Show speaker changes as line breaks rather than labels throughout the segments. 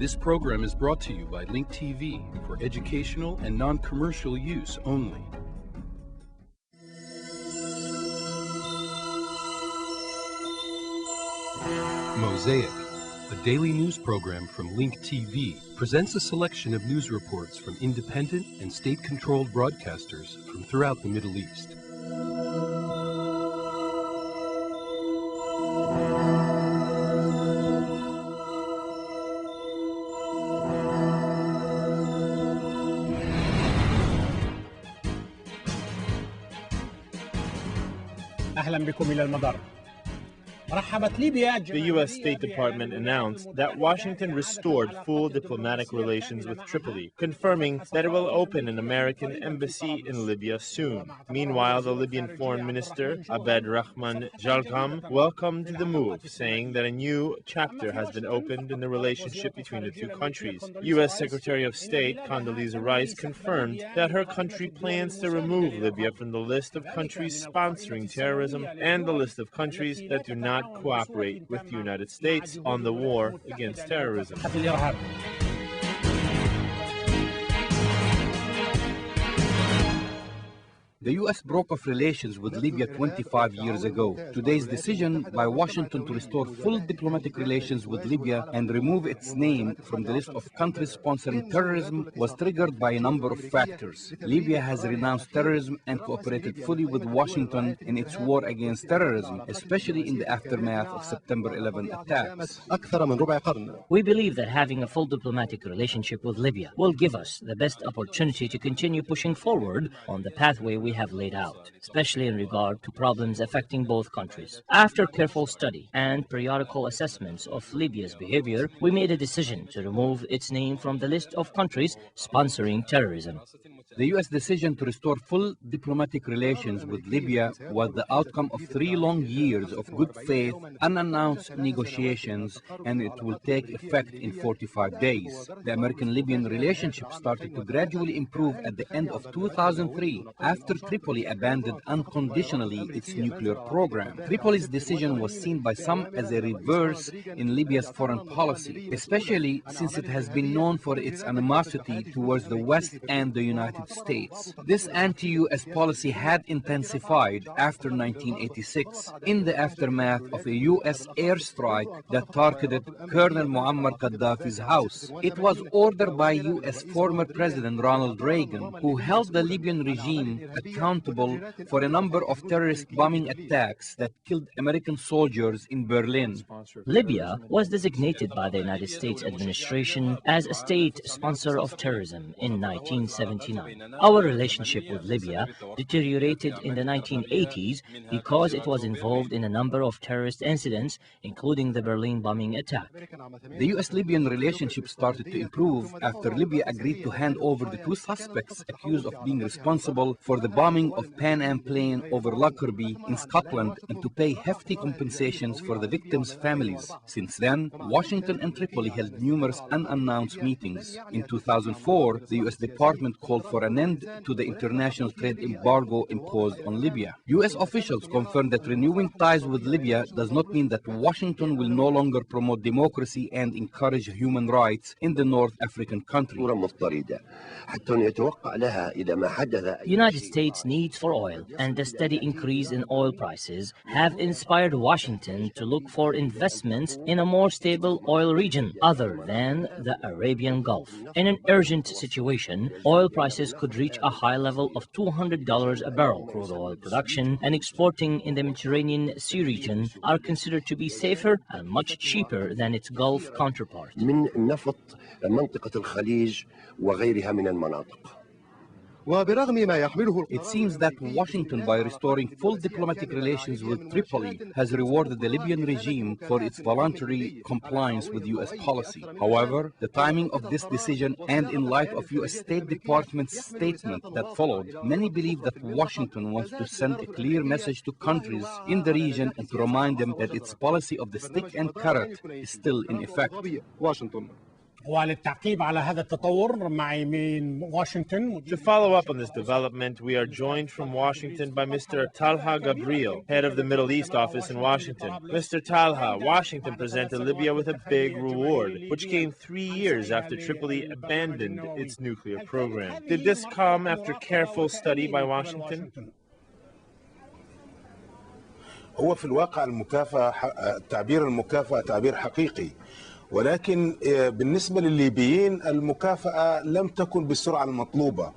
This program is brought to you by Link TV for educational and non-commercial use only. Mosaic, a daily news program from Link TV, presents a selection of news reports from independent and state-controlled broadcasters from throughout the Middle East.
أهلا بكم إلى المدار. The
U.S. State Department announced that Washington restored full diplomatic relations with Tripoli, confirming that it will open an American embassy in Libya soon. Meanwhile, the Libyan Foreign Minister, Abed Rahman Jalgham, welcomed the move, saying that a new chapter has been opened in the relationship between the two countries. U.S. Secretary of State Condoleezza Rice confirmed that her country plans to remove Libya from the list of countries sponsoring terrorism and the list of countries that do not cooperate with the United States on the war against terrorism.
The U.S. broke off relations with Libya 25 years ago. Today's decision by Washington to restore full diplomatic relations with Libya and remove its name from the list of countries sponsoring terrorism was triggered by a number of factors. Libya has renounced terrorism and cooperated fully with Washington in its war against terrorism, especially in the aftermath of September 11 attacks.
We believe that having a full diplomatic relationship with Libya will give us the best opportunity to continue pushing forward on the pathway we have laid out, especially in regard to problems affecting both countries. After careful study and periodical assessments of Libya's behavior, we made a decision to remove its name from the list of countries sponsoring terrorism.
The U.S. decision to restore full diplomatic relations with Libya was the outcome of 3 long years of good faith, unannounced negotiations, and it will take effect in 45 days. The American-Libyan relationship started to gradually improve at the end of 2003, after Tripoli abandoned unconditionally its nuclear program. Tripoli's decision was seen by some as a reverse in Libya's foreign policy, especially since it has been known for its animosity towards the West and the United States. This anti-U.S. policy had intensified after 1986 in the aftermath of a U.S. airstrike that targeted Colonel Muammar Gaddafi's house. It was ordered by U.S. former President Ronald Reagan, who held the Libyan regime accountable for a number of terrorist bombing attacks that killed American soldiers in Berlin.
Libya was designated by the United States administration as a state sponsor of terrorism in 1979. Our relationship with Libya deteriorated in the 1980s because it was involved in a number of terrorist incidents, including the Berlin bombing attack.
The U.S.-Libyan relationship started to improve after Libya agreed to hand over the 2 suspects accused of being responsible for the bombing of Pan Am plane over Lockerbie in Scotland and to pay hefty compensations for the victims' families. Since then, Washington and Tripoli held numerous unannounced meetings. In 2004, the U.S. Department called for an end to the international trade embargo imposed on Libya. U.S. officials confirmed that renewing ties with Libya does not mean that Washington will no longer promote democracy and encourage human rights in the North African country.
The United States' needs for oil and the steady increase in oil prices have inspired Washington to look for investments in a more stable oil region other than the Arabian Gulf. In an urgent situation, oil prices could reach a high level of $200 a barrel. Crude oil production and exporting in the Mediterranean Sea region are considered to be safer and much cheaper than its Gulf counterpart.
It seems that Washington, by restoring full diplomatic relations with Tripoli, has rewarded the Libyan regime for its voluntary compliance with U.S. policy. However, the timing of this decision and in light of U.S. State Department's statement that followed, many believe that Washington wants to send a clear message to countries in the region and to remind them that its policy of the stick and carrot is still in effect.
وللتعقيب على هذا التطور معي من واشنطن.
To follow up on this development, we are joined from Washington by Mr. Talha Gabriel, head of the Middle East office in Washington. Mr. Talha, Washington presented Libya with a big reward, which came 3 years after Tripoli abandoned its nuclear program. Did this come after careful study by Washington?
هو في الواقع تعبير المكافأة تعبير حقيقي، ولكن بالنسبة للليبيين المكافأة لم تكن بالسرعة المطلوبة،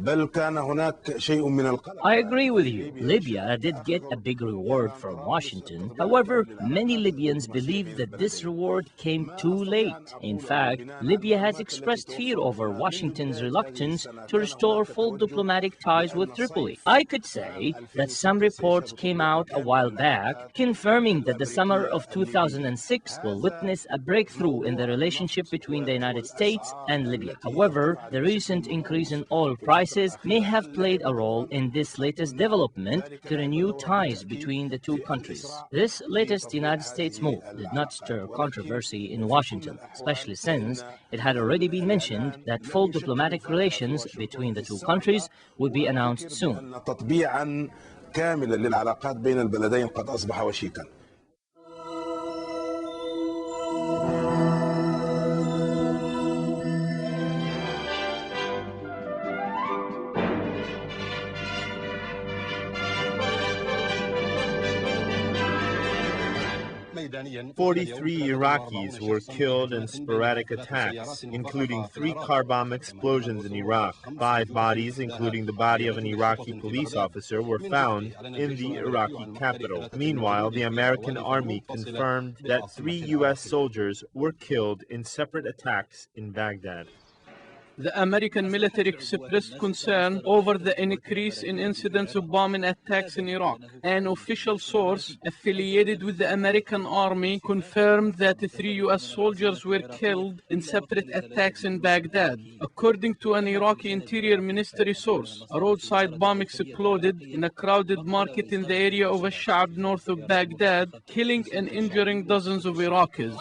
بل كان هناك شيء من القلق.
I agree with you. Libya did get a big reward from Washington. However, many Libyans believe that this reward came too late. In fact, Libya has expressed fear over Washington's reluctance to restore full diplomatic ties with Tripoli. I could say that some reports came out a while back confirming that the summer of 2006 will witness a breakthrough in the relationship between the United States and Libya. However, the recent increase in oil prices may have played a role in this latest development to renew ties between the two countries. This latest United States move did not stir controversy in Washington, especially since it had already been mentioned that full diplomatic relations between the two countries would be announced soon.
تطبيعا كاملا للعلاقات بين البلدين قد أصبح وشيكا.
43 Iraqis were killed in sporadic attacks, including 3 car bomb explosions in Iraq. 5 bodies, including the body of an Iraqi police officer, were found in the Iraqi capital. Meanwhile, the American army confirmed that 3 U.S. soldiers were killed in separate attacks in Baghdad.
The American military expressed concern over the increase in incidents of bombing attacks in Iraq. An official source affiliated with the American army confirmed that 3 U.S. soldiers were killed in separate attacks in Baghdad. According to an Iraqi Interior Ministry source, a roadside bomb exploded in a crowded market in the area of Ash-Sha'b north of Baghdad, killing and injuring dozens of Iraqis.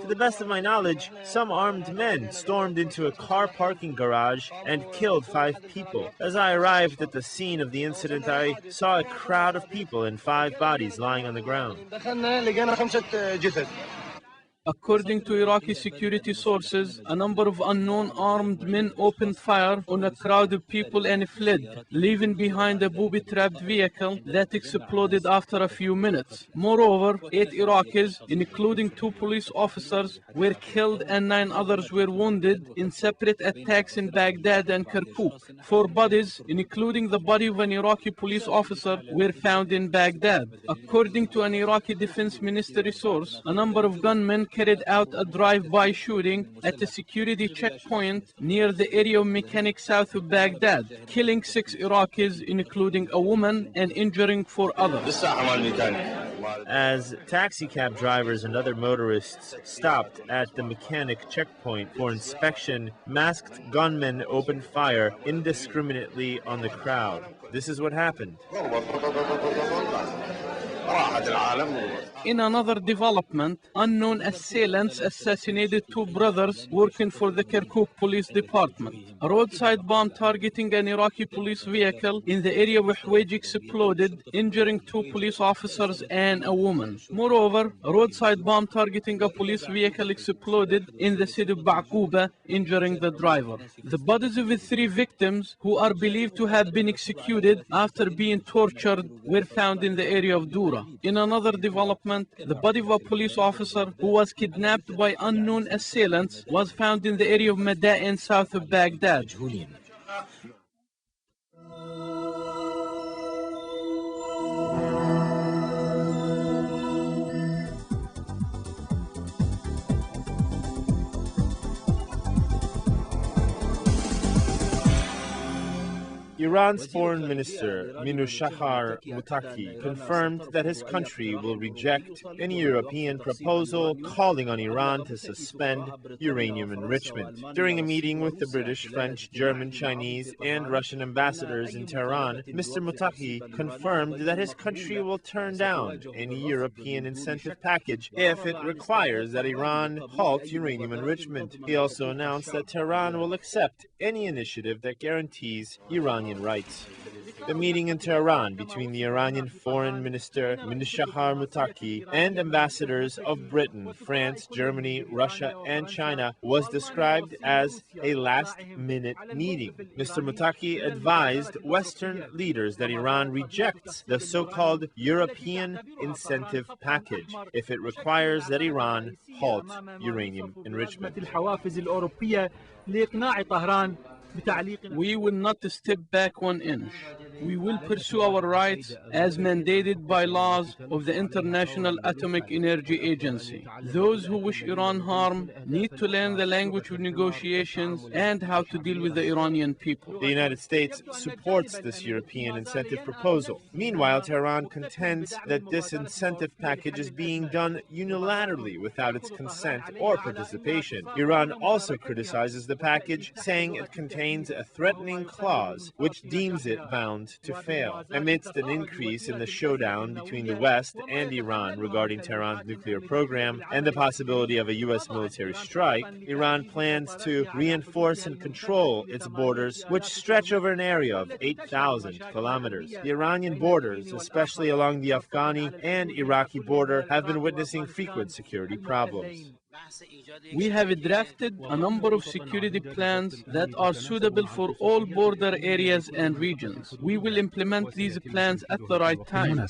To the best of my knowledge, some armed men stormed into a car parking garage and killed 5 people. As I arrived at the scene of the incident, I saw a crowd of people and 5 bodies lying on the ground.
According to Iraqi security sources, a number of unknown armed men opened fire on a crowd of people and fled, leaving behind a booby-trapped vehicle that exploded after a few minutes. Moreover, 8 Iraqis, including 2 police officers, were killed and 9 others were wounded in separate attacks in Baghdad and Kirkuk. 4 bodies, including the body of an Iraqi police officer, were found in Baghdad. According to an Iraqi defense ministry source, a number of gunmen carried out a drive-by shooting at a security checkpoint near the area of Mechanic south of Baghdad, killing 6 Iraqis, including a woman, and injuring 4 others.
As taxicab drivers and other motorists stopped at the Mechanic checkpoint for inspection, masked gunmen opened fire indiscriminately on the crowd. This is what happened.
In another development, unknown assailants assassinated 2 brothers working for the Kirkuk Police Department. A roadside bomb targeting an Iraqi police vehicle in the area of Huwayj exploded, injuring 2 police officers and a woman. Moreover, a roadside bomb targeting a police vehicle exploded in the city of Ba'quba, injuring the driver. The bodies of the 3 victims, who are believed to have been executed after being tortured, were found in the area of Dura. In another development, the body of a police officer who was kidnapped by unknown assailants was found in the area of Mada'in south of Baghdad.
Iran's foreign minister, Minushahar Mutaki, confirmed that his country will reject any European proposal calling on Iran to suspend uranium enrichment. During a meeting with the British, French, German, Chinese, and Russian ambassadors in Tehran, Mr. Mutaki confirmed that his country will turn down any European incentive package if it requires that Iran halt uranium enrichment. He also announced that Tehran will accept any initiative that guarantees Iranian rights. The meeting in Tehran between the Iranian Foreign Minister Minushahar Mutaki and ambassadors of Britain, France, Germany, Russia, and China was described as a last-minute meeting. Mr. Mutaki advised Western leaders that Iran rejects the so-called European incentive package if it requires that Iran halt uranium enrichment.
We will not step back 1 inch. We will pursue our rights as mandated by laws of the International Atomic Energy Agency. Those who wish Iran harm need to learn the language of negotiations and how to deal with the Iranian people.
The United States supports this European incentive proposal. Meanwhile, Tehran contends that this incentive package is being done unilaterally without its consent or participation. Iran also criticizes the package, saying it contains a threatening clause which deems it bound to fail. Amidst an increase in the showdown between the West and Iran regarding Tehran's nuclear program and the possibility of a U.S. military strike, Iran plans to reinforce and control its borders, which stretch over an area of 8,000 kilometers. The Iranian borders, especially along the Afghani and Iraqi border, have been witnessing frequent security problems.
We have drafted a number of security plans that are suitable for all border areas and regions. We will implement these plans at the right time.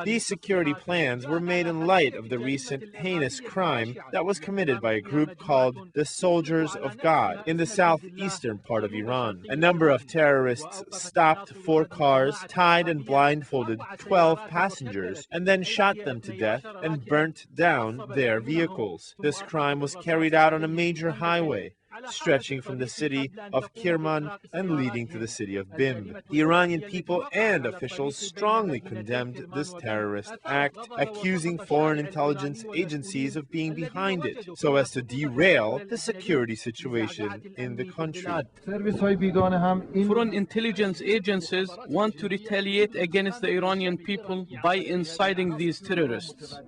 These security plans were made in light of the recent heinous crime that was committed by a group called the Soldiers of God in the southeastern part of Iran. A number of terrorists stopped 4 cars, tied and blindfolded 12 passengers, and then shot them to death and burnt down their vehicles. This crime was carried out on a major highway stretching from the city of Kerman and leading to the city of Bim. The Iranian people and officials strongly condemned this terrorist act, accusing foreign intelligence agencies of being behind it, so as to derail the security situation in the country.
Foreign intelligence agencies want to retaliate against the Iranian people by inciting these terrorists.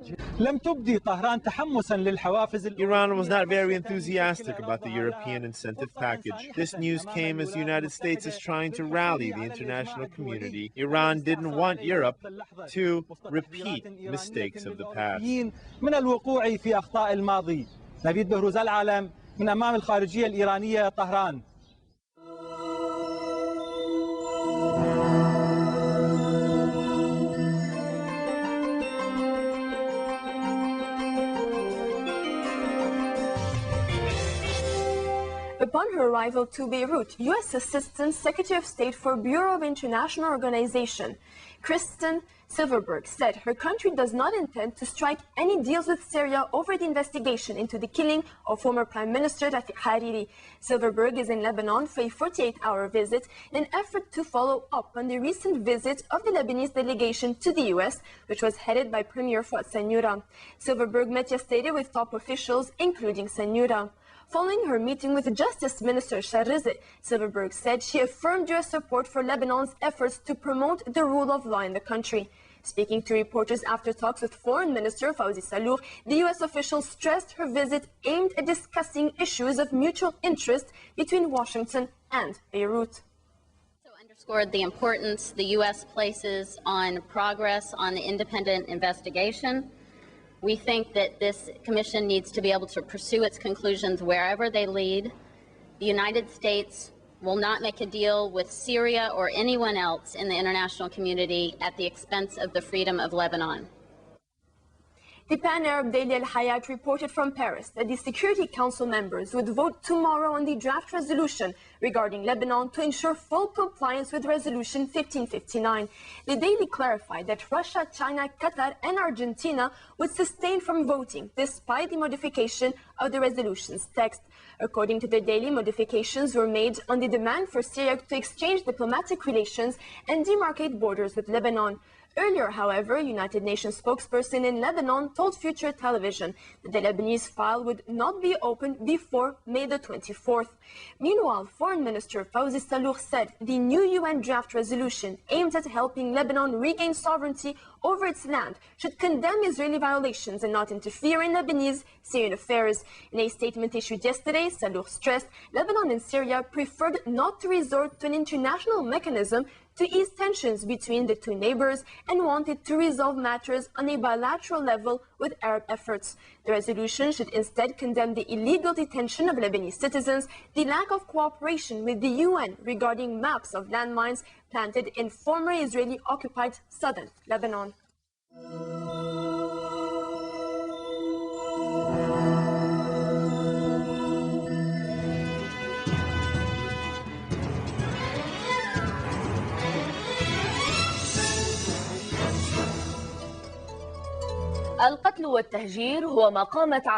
Iran was not very enthusiastic about the European incentive package. This news came as the United States is trying to rally the international community. Iran didn't want Europe to repeat mistakes of the past.
Upon her arrival to Beirut, U.S. Assistant Secretary of State for Bureau of International Organization, Kristen Silverberg, said her country does not intend to strike any deals with Syria over the investigation into the killing of former Prime Minister Rafiq Hariri. Silverberg is in Lebanon for a 48-hour visit in an effort to follow up on the recent visit of the Lebanese delegation to the U.S., which was headed by Premier Fuad Sanyoura. Silverberg met yesterday with top officials, including Sanyoura. Following her meeting with Justice Minister Sharrizi, Silverberg said she affirmed U.S. support for Lebanon's efforts to promote the rule of law in the country. Speaking to reporters after talks with Foreign Minister Salloukh, the U.S. official stressed her visit aimed at discussing issues of mutual interest between Washington and Beirut.
Underscored the importance the U.S. places on progress on the independent investigation. We think that this commission needs to be able to pursue its conclusions wherever they lead. The United States will not make a deal with Syria or anyone else in the international community at the expense of the freedom of Lebanon.
The pan-Arab daily Al Hayat reported from Paris that the Security Council members would vote tomorrow on the draft resolution regarding Lebanon to ensure full compliance with Resolution 1559. The daily clarified that Russia, China, Qatar and Argentina would sustain from voting despite the modification of the resolution's text. According to the daily, modifications were made on the demand for Syria to exchange diplomatic relations and demarcate borders with Lebanon. Earlier, however, United Nations spokesperson in Lebanon told Future Television that the Lebanese file would not be opened before May the 24th. Meanwhile, Foreign Minister Fawzi Salloukh said the new UN draft resolution aimed at helping Lebanon regain sovereignty over its land should condemn Israeli violations and not interfere in Lebanese Syrian affairs. In a statement issued yesterday, Salloukh stressed Lebanon and Syria preferred not to resort to an international mechanism to ease tensions between the two neighbors and wanted to resolve matters on a bilateral level with Arab efforts. The resolution should instead condemn the illegal detention of Lebanese citizens, the lack of cooperation with the UN regarding maps of landmines planted in former Israeli-occupied southern Lebanon.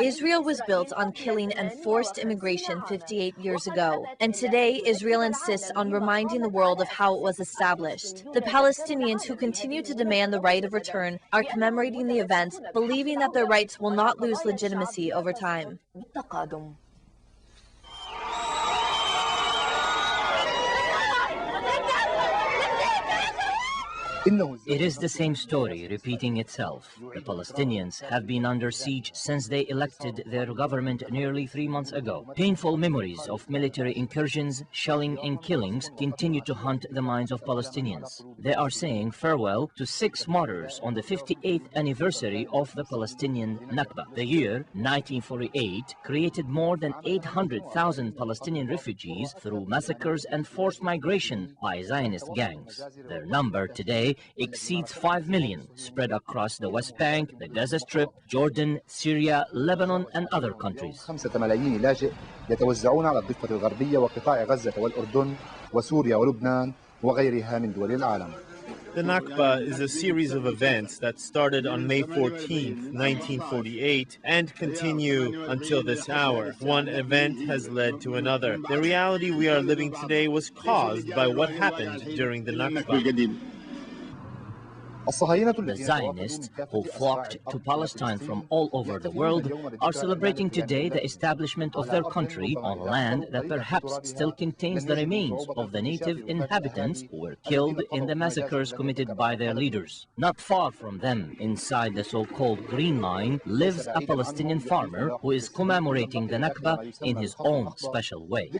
Israel was built on killing and forced immigration 58 years ago, and today Israel insists on reminding the world of how it was established. The Palestinians who continue to demand the right of return are commemorating the event, believing that their rights will not lose legitimacy over time.
It is the same story repeating itself. The Palestinians have been under siege since they elected their government nearly 3 months ago. Painful memories of military incursions, shelling and killings continue to haunt the minds of Palestinians. They are saying farewell to 6 martyrs on the 58th anniversary of the Palestinian Nakba. The year 1948 created more than 800,000 Palestinian refugees through massacres and forced migration by Zionist gangs. Their number today exceeds 5 million, spread across the West Bank, the Gaza Strip, Jordan, Syria, Lebanon, and other countries.
5 ملايين لاجئ يتوزعون على الضفة الغربية وقطاع غزة والأردن وسوريا ولبنان وغيرها من دول العالم.
The Nakba is a series of events that started on May 14, 1948 and continue until this hour. One event has led to another. The reality we are living today was caused by what happened during the Nakba.
The Zionists, who flocked to Palestine from all over the world, are celebrating today the establishment of their country on land that perhaps still contains the remains of the native inhabitants who were killed in the massacres committed by their leaders. Not far from them, inside the so-called Green Line, lives a Palestinian farmer who is commemorating the Nakba in his own special way.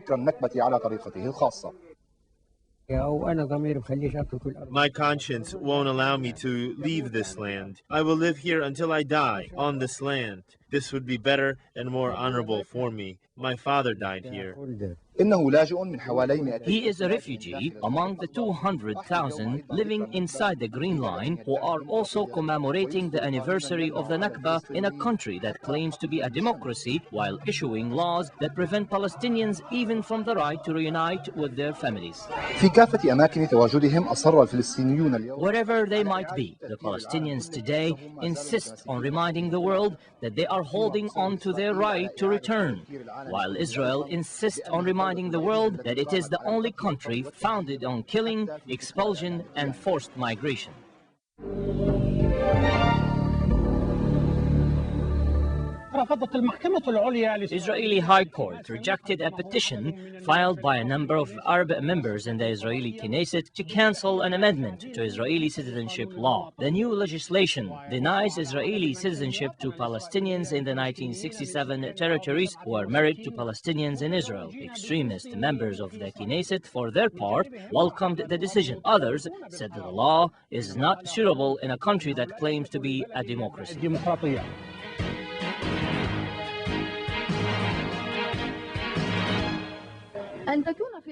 My conscience won't allow me to leave this land. I will live here until I die on this land. This would be better and more honorable for me. My father died here.
He is a refugee among the 200,000 living inside the Green Line who are also commemorating the anniversary of the Nakba in a country that claims to be a democracy while issuing laws that prevent Palestinians even from the right to reunite with their families. Wherever they might be, the Palestinians today insist on reminding the world that they are holding on to their right to return, while Israel insists on reminding the world that it is the only country founded on killing, expulsion, and forced migration. Israeli High Court rejected a petition filed by a number of Arab members in the Israeli Knesset to cancel an amendment to Israeli citizenship law. The new legislation denies Israeli citizenship to Palestinians in the 1967 territories who are married to Palestinians in Israel. Extremist members of the Knesset, for their part, welcomed the decision. Others said that the law is not suitable in a country that claims to be a democracy.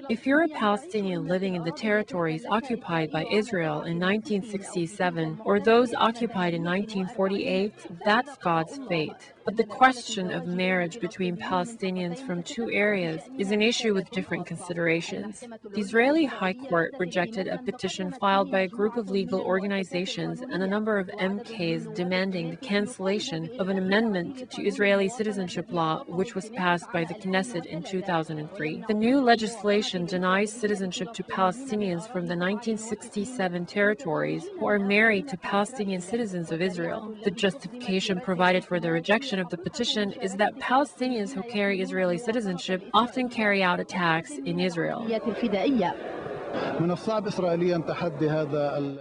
If you're a Palestinian living in the territories occupied by Israel in 1967 or those occupied in 1948, that's God's fate. But the question of marriage between Palestinians from two areas is an issue with different considerations. The Israeli High Court rejected a petition filed by a group of legal organizations and a number of MKs demanding the cancellation of an amendment to Israeli citizenship law, which was passed by the Knesset in 2003. The new legislation denies citizenship to Palestinians from the 1967 territories who are married to Palestinian citizens of Israel. The justification provided for the rejection of the petition is that Palestinians who carry Israeli citizenship often carry out attacks in Israel.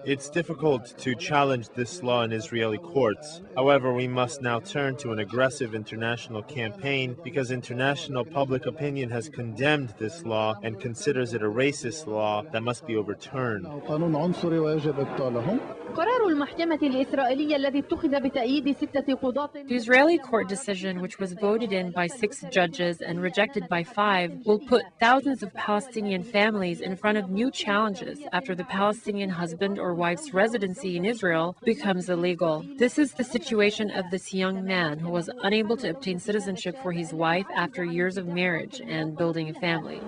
It's difficult to challenge this law in Israeli courts. However, we must now turn to an aggressive international campaign because international public opinion has condemned this law and considers it a racist law that must be overturned.
The Israeli court decision, which was voted in by 6 judges and rejected by 5, will put thousands of Palestinian families in front of new challenges after the Palestinian husband or wife's residency in Israel becomes illegal. This is the situation of this young man who was unable to obtain citizenship for his wife after years of marriage and building a family.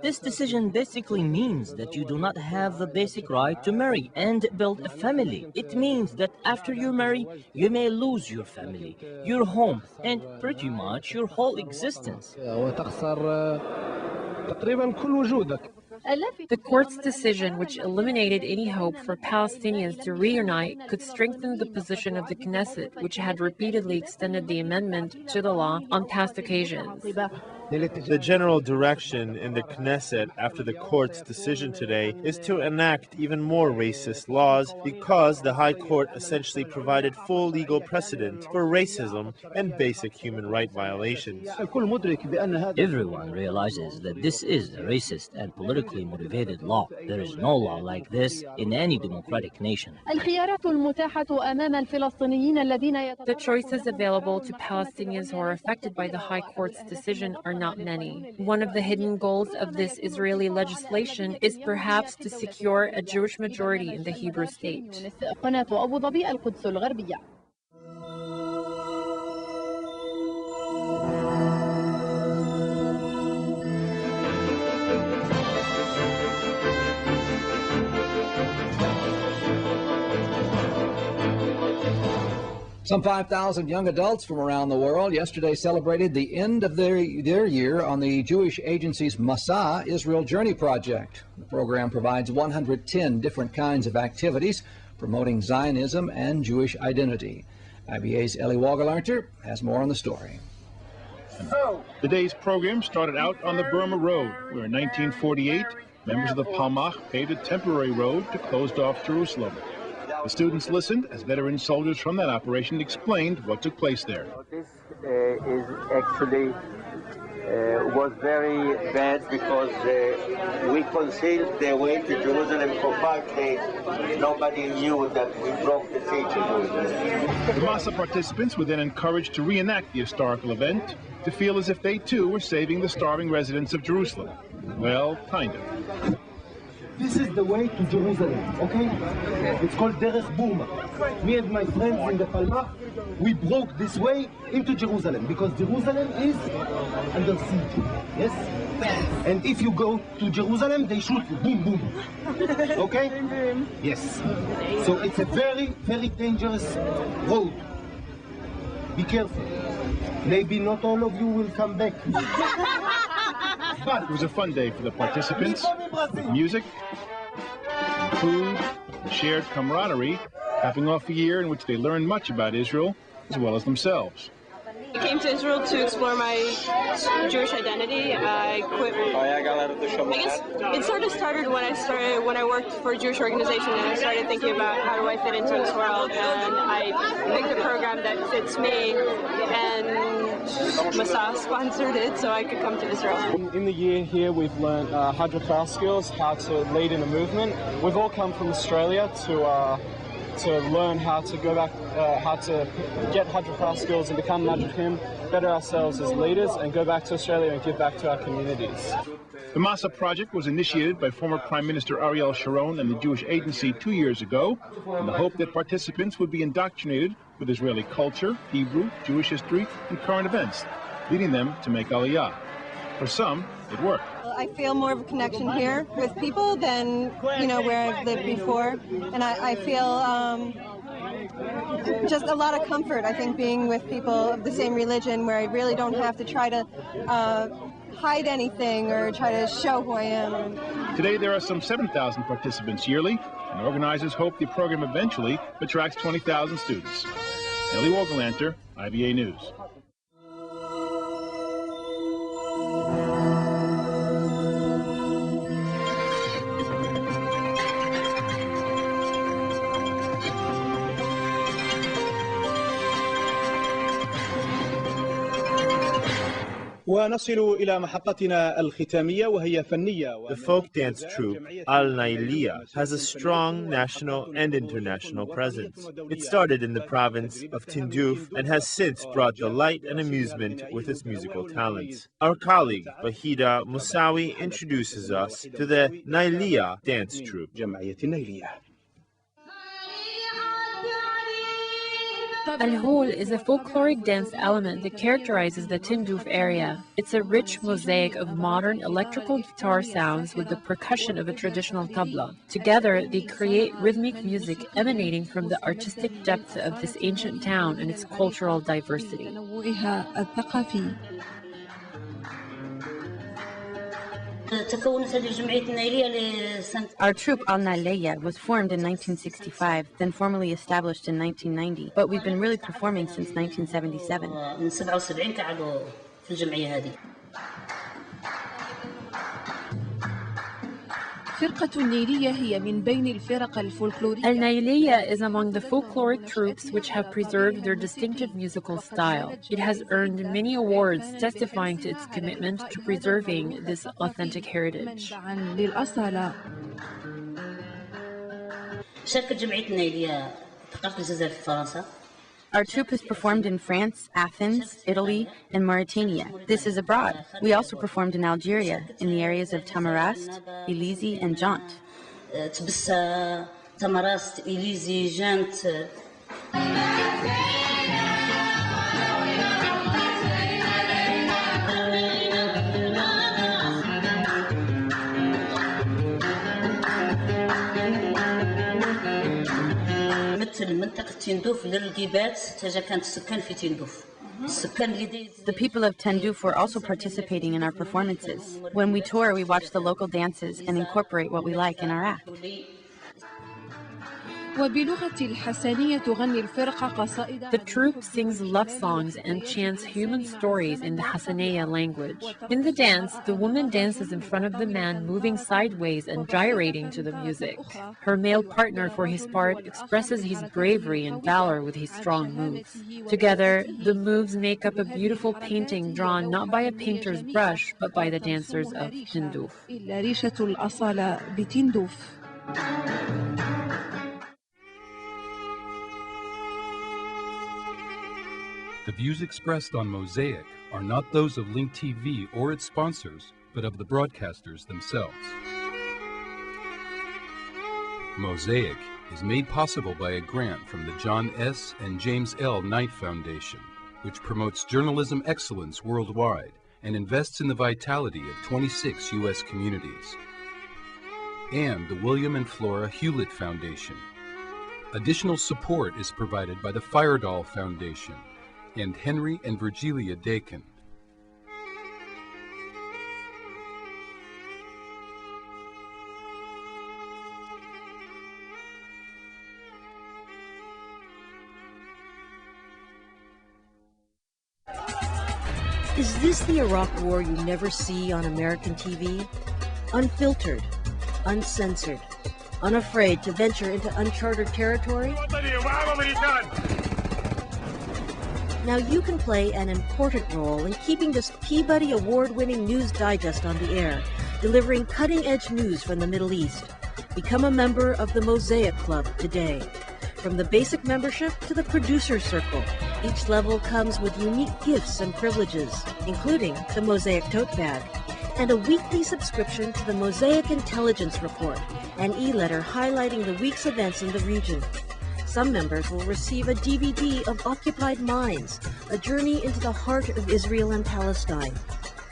This decision basically means that you do not have the basic right to marry and build a family. It means that after you marry, you may lose your family, your home, and pretty much your whole existence.
The court's decision, which eliminated any hope for Palestinians to reunite, could strengthen the position of the Knesset, which had repeatedly extended the amendment to the law on past occasions.
The general direction in the Knesset after the court's decision today is to enact even more racist laws because the High Court essentially provided full legal precedent for racism and basic human right violations.
Everyone realizes that this is a racist and politically motivated law. There is no law like this in any democratic nation.
The choices available to Palestinians who are affected by the High Court's decision are not many. One of the hidden goals of this Israeli legislation is perhaps to secure a Jewish majority in the Hebrew state.
Some 5,000 young adults from around the world yesterday celebrated the end of their year on the Jewish agency's Masa Israel Journey Project. The program provides 110 different kinds of activities promoting Zionism and Jewish identity. IBA's Ellie Wagalarter has more on the story.
The day's program started out on the Burma Road, where in 1948, members of the Palmach paved a temporary road to closed-off Jerusalem. The students listened as veteran soldiers from that operation explained what took place there.
This is actually was very bad because we concealed the way to Jerusalem for 5 days. Nobody knew that we broke the siege in Jerusalem.
The Masa participants were then encouraged to reenact the historical event, to feel as if they too were saving the starving residents of Jerusalem. Well, kind of.
This is the way to Jerusalem, okay? It's called Derech Burma. Me and my friends in the Palmach, we broke this way into Jerusalem because Jerusalem is under siege, yes? And if you go to Jerusalem, they shoot you, boom, boom. Okay? Yes. So it's a very, very dangerous road. Be careful. Maybe not all of you will come back.
But it was a fun day for the participants, with music, and food, and shared camaraderie, capping off a year in which they learned much about Israel as well as themselves.
I came to Israel to explore my Jewish identity. I quit. I guess it sort of started when I worked for a Jewish organization and I started thinking about how do I fit into this world, and I picked a program that fits me, and Masa sponsored it so I could come to Israel.
In the year here, we've learned hydrofoul skills, how to lead in a movement. We've all come from Australia to to learn how to go back, how to get hydropower skills and become Madrikim, better ourselves as leaders, and go back to Australia and give back to our communities.
The Masa project was initiated by former Prime Minister Ariel Sharon and the Jewish Agency 2 years ago, in the hope that participants would be indoctrinated with Israeli culture, Hebrew, Jewish history, and current events, leading them to make Aliyah. For some, it worked.
I feel more of a connection here with people than, where I've lived before. And I feel just a lot of comfort, I think, being with people of the same religion, where I really don't have to try to hide anything or try to show who I am.
Today, there are some 7,000 participants yearly, and organizers hope the program eventually attracts 20,000 students. Ellie Wogelanter, IBA News.
ونصل إلى محطتنا الختامية وهي فنية.
The folk dance troupe Al-Naia has a strong national and international presence. It started in the province of Tindouf and has since brought delight and amusement with its musical talents. Our colleague Bahida Musawi introduces us to the Naia dance troupe.
Al-Hol is a folkloric dance element that characterizes the Tindouf area. It's a rich mosaic of modern electrical guitar sounds with the percussion of a traditional tabla. Together, they create rhythmic music emanating from the artistic depth of this ancient town and its cultural diversity.
Our troupe Al-Naia was formed in 1965, then formally established in 1990, but we've been really performing since 1977.
Al-Naia is among the folkloric troupes which have preserved their distinctive musical style. It has earned many awards testifying to its commitment to preserving this authentic heritage.
Our troupe has performed in France, Athens, Italy, and Mauritania. This is abroad. We also performed in Algeria, in the areas of Tamarast, Elizi, and Jant. The people of Tindouf were also participating in our performances. When we tour, we watch the local dances and incorporate what we like in our act.
The troupe sings love songs and chants human stories in the Hassaniya language. In the dance, the woman dances in front of the man, moving sideways and gyrating to the music. Her male partner, for his part, expresses his bravery and valor with his strong moves. Together, the moves make up a beautiful painting drawn not by a painter's brush, but by the dancers of Tindouf.
The views expressed on Mosaic are not those of Link TV or its sponsors, but of the broadcasters themselves. Mosaic is made possible by a grant from the John S. and James L. Knight Foundation, which promotes journalism excellence worldwide and invests in the vitality of 26 U.S. communities, and the William and Flora Hewlett Foundation. Additional support is provided by the Firedoll Foundation and Henry and Virgilia Dakin.
Is this the Iraq War you never see on American TV? Unfiltered, uncensored, unafraid to venture into uncharted territory? Now you can play an important role in keeping this Peabody Award-winning News Digest on the air, delivering cutting-edge news from the Middle East. Become a member of the Mosaic Club today. from the basic membership to the producer circle. Each level comes with unique gifts and privileges, including the Mosaic tote bag, and a weekly subscription to the Mosaic Intelligence Report, an e-letter highlighting the week's events in the region. Some members will receive a DVD of Occupied Minds, a journey into the heart of Israel and Palestine,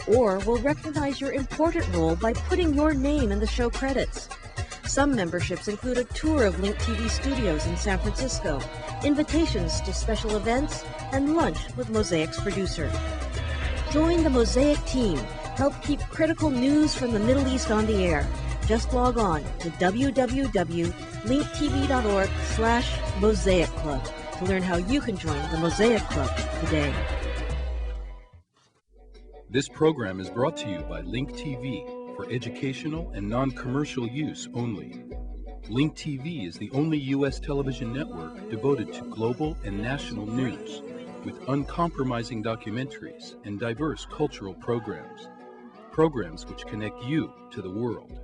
or will recognize your important role by putting your name in the show credits. Some memberships include a tour of Link TV studios in San Francisco, invitations to special events, and lunch with Mosaic's producer. Join the Mosaic team. Help keep critical news from the Middle East on the air. Just log on to www.linktv.org/Mosaic Club to learn how you can join the Mosaic Club today.
This program is brought to you by Link TV for educational and non-commercial use only. Link TV is the only U.S. television network devoted to global and national news, with uncompromising documentaries and diverse cultural programs. Programs which connect you to the world.